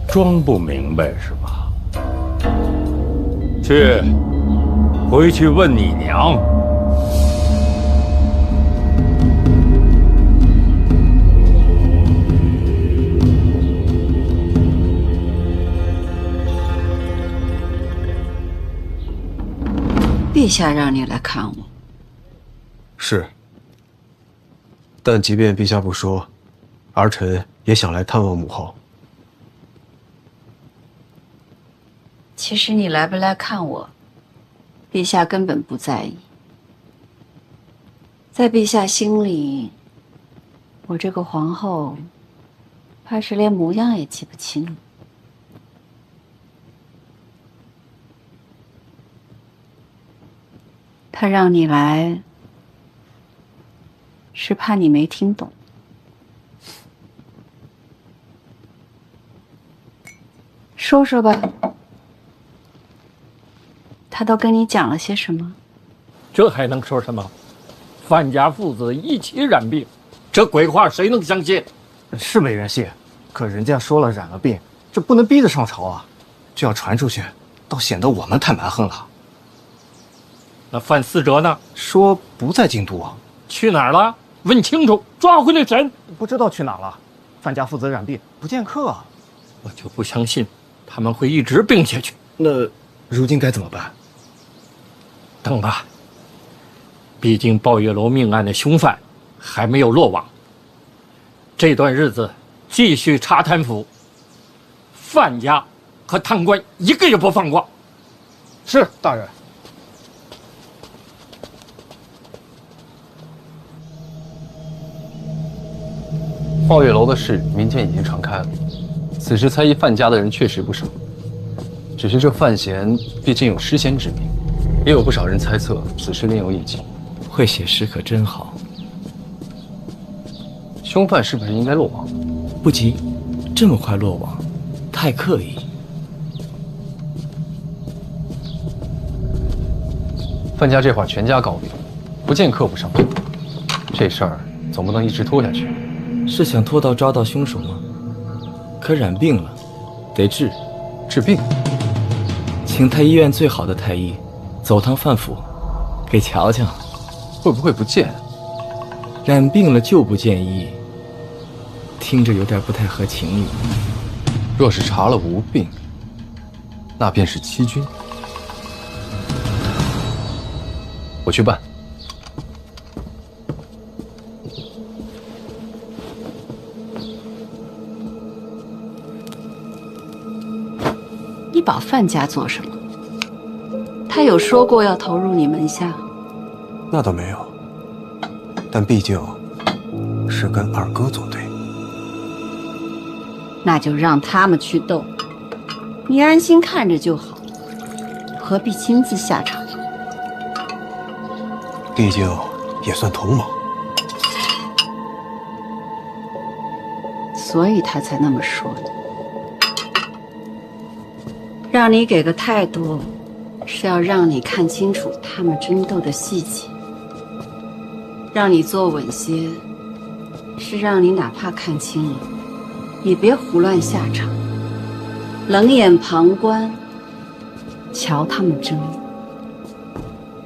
装不明白是吧？去，回去问你娘。陛下让你来看我，是。但即便陛下不说，儿臣也想来探望母后。其实你来不来看我，陛下根本不在意。在陛下心里，我这个皇后，怕是连模样也记不清了。他让你来，是怕你没听懂。说说吧，他都跟你讲了些什么？这还能说什么？范家父子一起染病，这鬼话谁能相信？是没人信，可人家说了染了病，这不能逼着上朝啊，这要传出去，倒显得我们太蛮横了。那范思哲呢？说不在京都啊，去哪儿了？问清楚，抓回来审。不知道去哪儿了。范家父子染病，不见客啊。我就不相信他们会一直病下去。那如今该怎么办？等吧。毕竟抱月楼命案的凶犯还没有落网。这段日子继续查贪腐，范家和贪官一个也不放过。是，大人。抱月楼的事，民间已经传开了。此时猜疑范家的人确实不少，只是这范闲毕竟有诗仙之名，也有不少人猜测此事另有隐情。会写诗可真好。凶犯是不是应该落网？不急，这么快落网，太刻意。范家这会儿全家高病，不见客不上门，这事儿总不能一直拖下去。是想拖到抓到凶手吗？可染病了，得治。治病？请太医院最好的太医，走趟范府，给瞧瞧。会不会不见？染病了就不见医，听着有点不太合情理。若是查了无病，那便是欺君。我去办。你保范家做什么？他有说过要投入你门下？那倒没有，但毕竟是跟二哥作对。那就让他们去斗，你安心看着就好，何必亲自下场？毕竟也算同盟，所以他才那么说的。让你给个态度，是要让你看清楚他们争斗的细节；让你坐稳些，是让你哪怕看清了，也别胡乱下场，冷眼旁观，瞧他们争，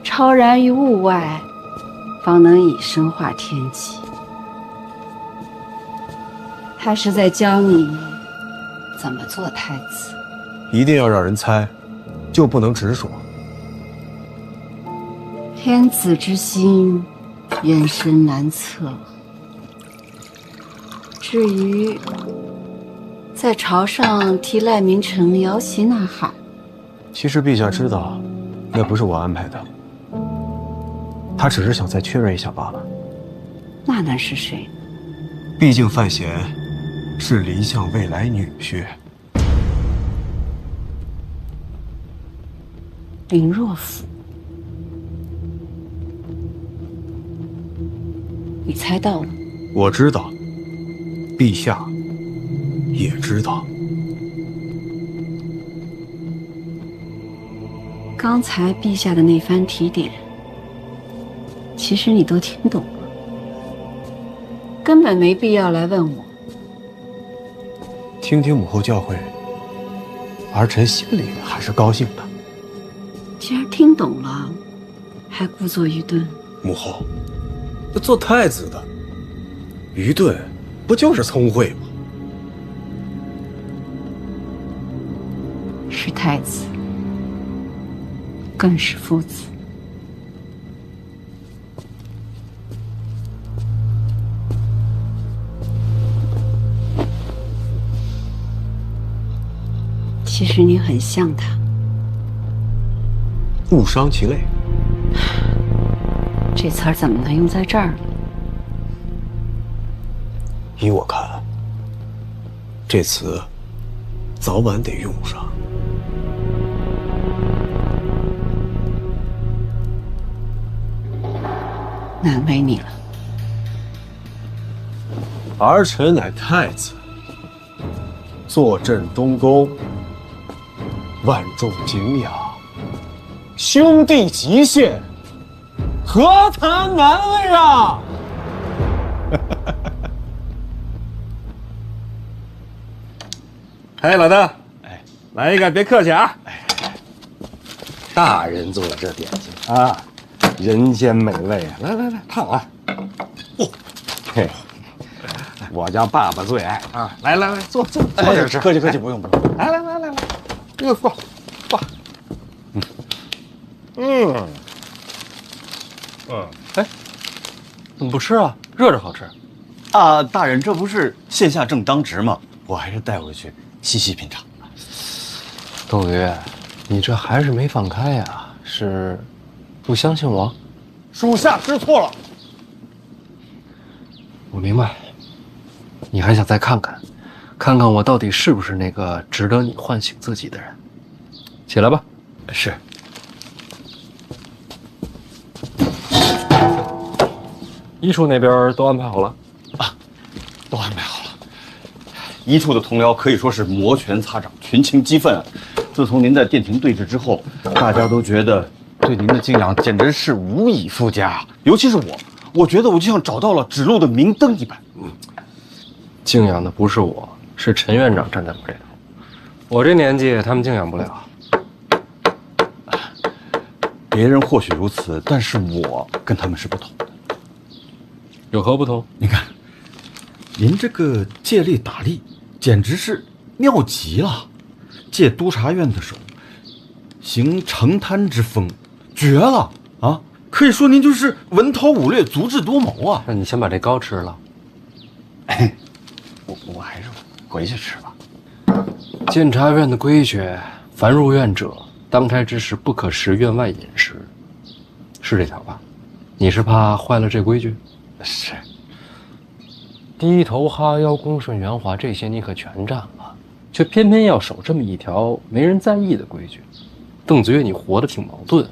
超然于物外，方能以身化天机。他是在教你怎么做太子。一定要让人猜，就不能直说。天子之心，人生难测。至于在朝上替赖明成摇旗呐喊，其实陛下知道，那不是我安排的，他只是想再确认一下罢了。那能是谁？毕竟范闲是林相未来女婿。林若甫，你猜到了？我知道，陛下也知道。刚才陛下的那番提点，其实你都听懂了，根本没必要来问我。听听母后教诲，儿臣心里还是高兴的。既然听懂了，还故作愚钝。母后，做太子的，愚钝不就是聪慧吗？是太子，更是夫子。其实你很像他。误伤其类，这词儿怎么能用在这儿呢？依我看，这词早晚得用上。难为你了。儿臣乃太子，坐镇东宫，万众敬仰，兄弟极限，何谈难为啊！哎，老大，哎，来一个，别客气啊！大人做的这点心啊，人间美味啊！来来来，烫啊！哦，嘿，我家爸爸最爱啊！来来来，坐着吃。客气客气，不用不用。来来来来来，又坐。哎，怎么不吃啊？热着好吃。啊，大人，这不是线下正当值吗？我还是带回去细细品尝。窦瑜，你这还是没放开呀？是不相信我？属下知错了。我明白，你还想再看看，看看我到底是不是那个值得你唤醒自己的人。起来吧。是。医处那边都安排好了啊，都安排好了。医处的同僚可以说是摩拳擦掌，群情激愤啊！自从您在殿庭对峙之后，大家都觉得对您的敬仰简直是无以复加。尤其是我觉得我就像找到了指路的明灯一般。敬仰的不是我，是陈院长站在我这头。我这年纪，他们敬仰不了。别人或许如此，但是我跟他们是不同的。有何不同？你看，您这个借力打力，简直是妙极了。借督察院的手，行承贪之风，绝了啊！可以说您就是文韬武略，足智多谋啊。那你先把这糕吃了。我还是回去吃吧。监察院的规矩，凡入院者，当差之时不可食院外饮食，是这条吧？你是怕坏了这规矩？是。低头哈腰、恭顺圆滑这些你可全占了，却偏偏要守这么一条没人在意的规矩。邓子越，你活得挺矛盾。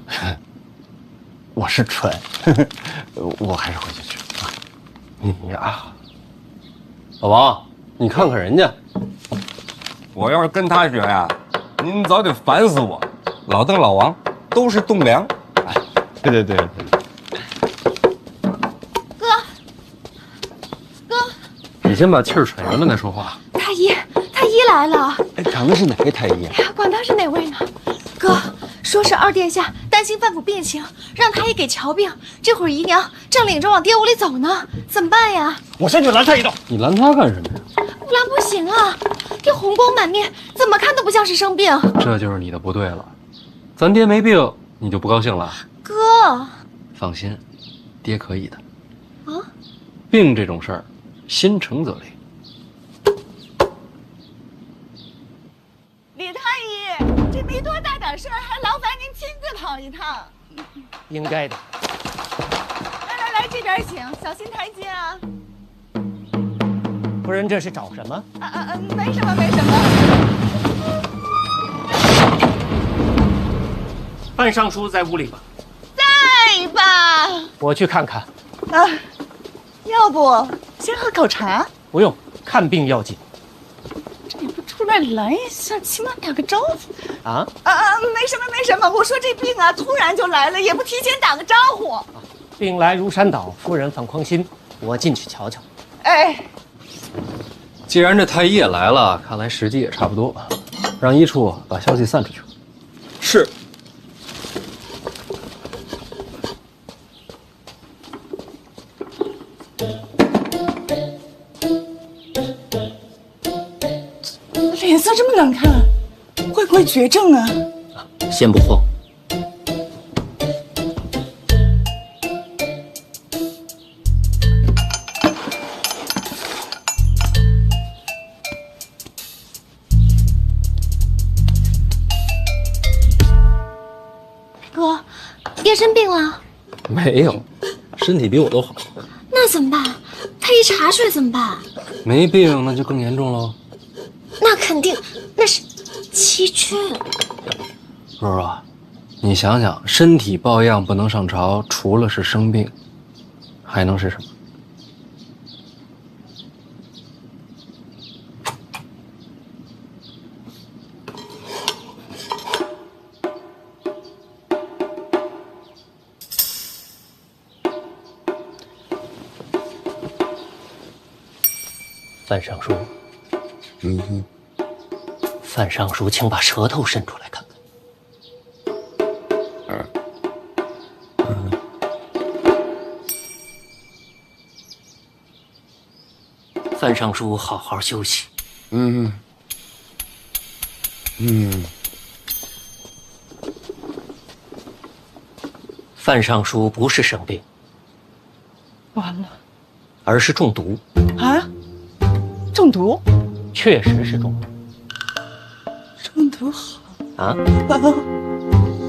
我是蠢，我还是回去吃啊。你呀，老王，你看看人家，我要是跟他学呀，您早得烦死我。老邓、老王都是栋梁。哎，对。你先把气儿喘匀了再说话。太医来了。哎，讲的是哪位太医啊？哎呀，管他是哪位呢？哥，说是二殿下担心范府病情，让太医给瞧病。这会儿姨娘正领着往爹屋里走呢，怎么办呀？我先去拦他一道。你拦他干什么呀？拦不行啊，这红光满面，怎么看都不像是生病。这就是你的不对了，咱爹没病，你就不高兴了？哥，放心，爹可以的。啊？病这种事儿，心诚则灵。李太医，这没多大点事儿，还劳烦您亲自跑一趟。应该的。来，这边请，小心台阶啊。夫人这是找什么？没什么。范尚书在屋里吧？在吧。我去看看。啊，要不先喝口茶？不用，看病要紧。这也不出来拦一下，起码打个招呼。啊？没什么。我说这病啊，突然就来了，也不提前打个招呼。病来如山倒，夫人放宽心，我进去瞧瞧。哎。既然这太医也来了，看来时机也差不多，让医处把消息散出去。是。脸色这么难看，会不会绝症啊？先不慌。哥，爹生病了？没有，身体比我都好。那怎么办？他一茶睡怎么办？没病那就更严重喽。那肯定，那是七缺。若若，你想想，身体抱恙不能上朝，除了是生病，还能是什么？范尚书，范尚书，请把舌头伸出来看看。范尚书，好好休息。范尚书不是生病，完了而是中毒。啊！中毒？确实是中毒。中毒好啊！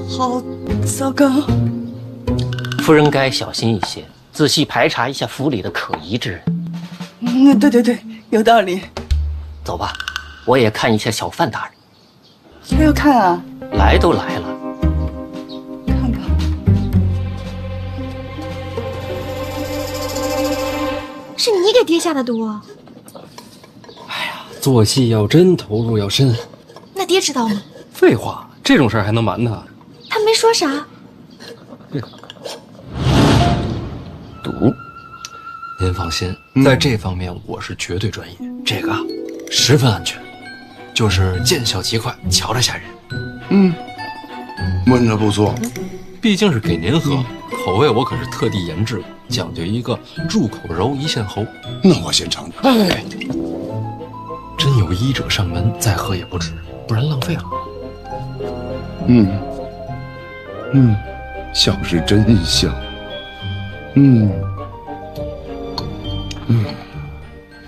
好糟糕。夫人该小心一些，仔细排查一下府里的可疑之人。对，有道理。走吧，我也看一下小范大人。还要看啊？来都来了。看吧。是你给爹下的毒？做戏要真，投入要深。那爹知道吗？废话，这种事儿还能瞒他？他没说啥。毒，您放心，在这方面我是绝对专业，这个十分安全，就是见效极快，瞧着吓人。闻着不错，毕竟是给您喝，口味我可是特地研制的，讲究一个入口柔，一线喉。那我先尝尝。哎，真有医者上门，再喝也不迟，不然浪费了。香是真香。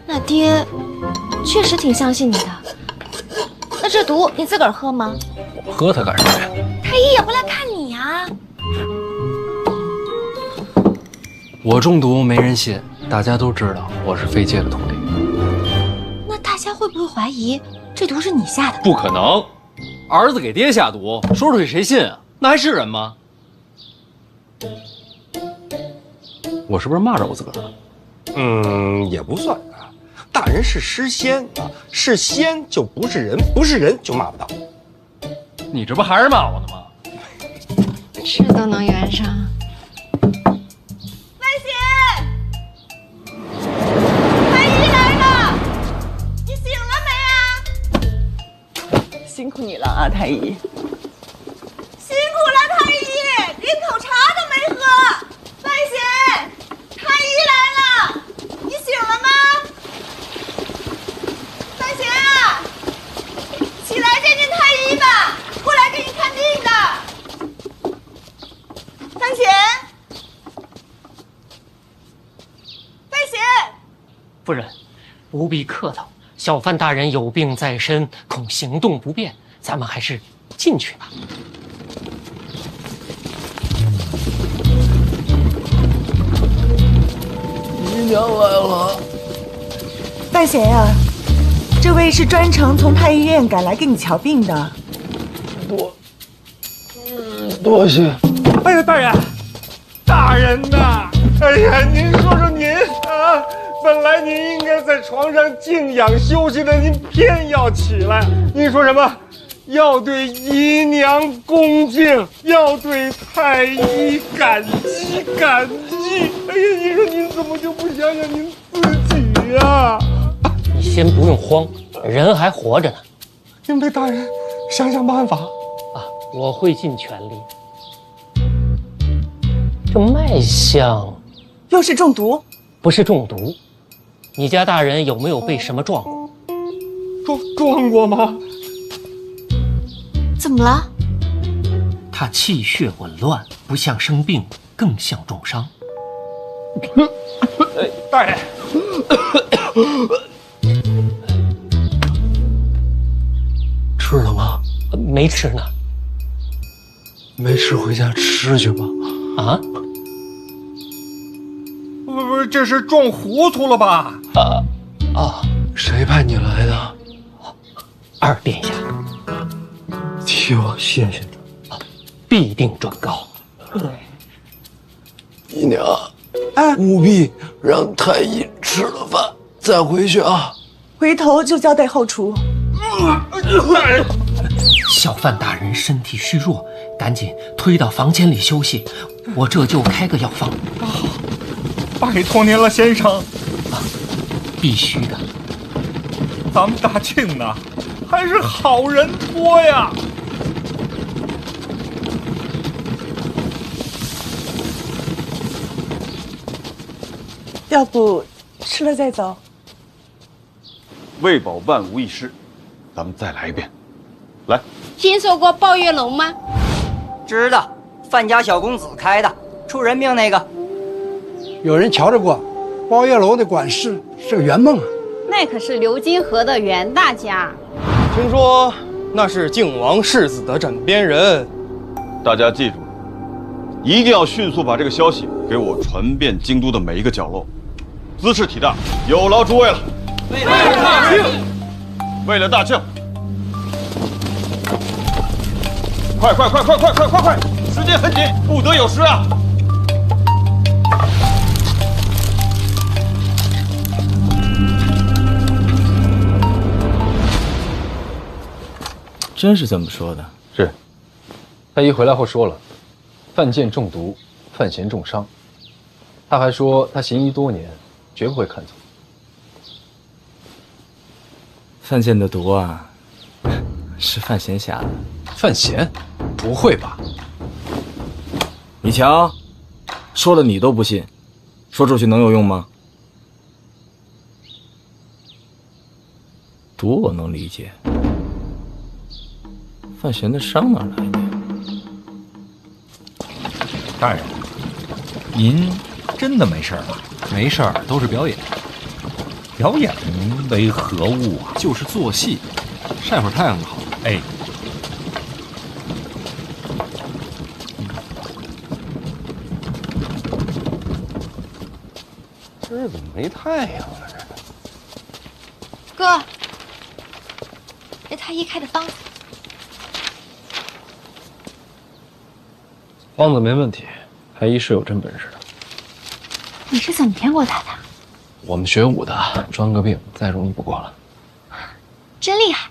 那爹确实挺相信你的。那这毒你自个儿喝吗？我喝它干什么呀？太医也不来看你呀。我中毒没人信，大家都知道我是废界的徒弟。那大家会不会怀疑这毒是你下的？不可能，儿子给爹下毒，说出去谁信啊？那还是人吗？我是不是骂着我自个儿了？也不算啊。大人是诗仙啊，是仙就不是人，不是人就骂不到。你这不还是骂我呢吗？是都能圆上。范闲，太医来了，你醒了没啊？辛苦你了啊，太医。辛苦了，太医，连口茶都没喝。范闲，太医来了，你醒了吗？范闲啊，起来见见太医吧，过来给你看病的。范闲，范闲，夫人，不必客套，小范大人有病在身，恐行动不便，咱们还是进去吧。姨娘来了。范闲呀，这位是专程从太医院赶来给你瞧病的。多谢。哎呀，大人，大人呐！哎呀，您说说您啊，本来您应该在床上静养休息的，您偏要起来。您说什么？要对姨娘恭敬，要对太医感激感激。哎呀，你说您怎么就不想想您自己呀？你先不用慌，人还活着呢。您为大人想想办法啊，我会尽全力。这脉象又是中毒？不是中毒。你家大人有没有被什么撞过？撞过吗？怎么了？他气血紊乱，不像生病，更像重伤。大人，吃了吗？没吃呢。没吃，回家吃去吧。啊？不，这是撞糊涂了吧？谁派你来的？二殿下，替我谢谢他，必定转告。姨娘，务必让太医吃了饭再回去啊！回头就交代后厨。小范大人身体虚弱，赶紧推到房间里休息，我这就开个药方。拜托您了，先生。必须的。咱们大庆呢，还是好人多呀。要不吃了再走？为保万无一失，咱们再来一遍。来，听说过抱月楼吗？知道，范家小公子开的，出人命那个。有人瞧着过，包月楼的管事是个圆梦啊。那可是刘金河的袁大家。听说那是靖王世子的枕边人。大家记住，一定要迅速把这个消息给我传遍京都的每一个角落。兹事体大，有劳诸位了。为了大庆，为了大庆，快！时间很紧，不得有失啊！真是这么说的？是。太医回来后说了，范建中毒，范闲重伤。他还说他行医多年，绝不会看错。范建的毒啊，是范闲下的。范闲？不会吧？你瞧，说了你都不信，说出去能有用吗？毒我能理解，范闲的伤哪来的？大人，您真的没事吧？没事儿，都是表演。表演为何物啊？就是做戏，晒会儿太阳就好了。哎，这怎么没太阳了？哥，这太医开的方子。方子没问题，太医是有真本事的。你是怎么骗过他的？我们学武的，装个病再容易不过了。真厉害！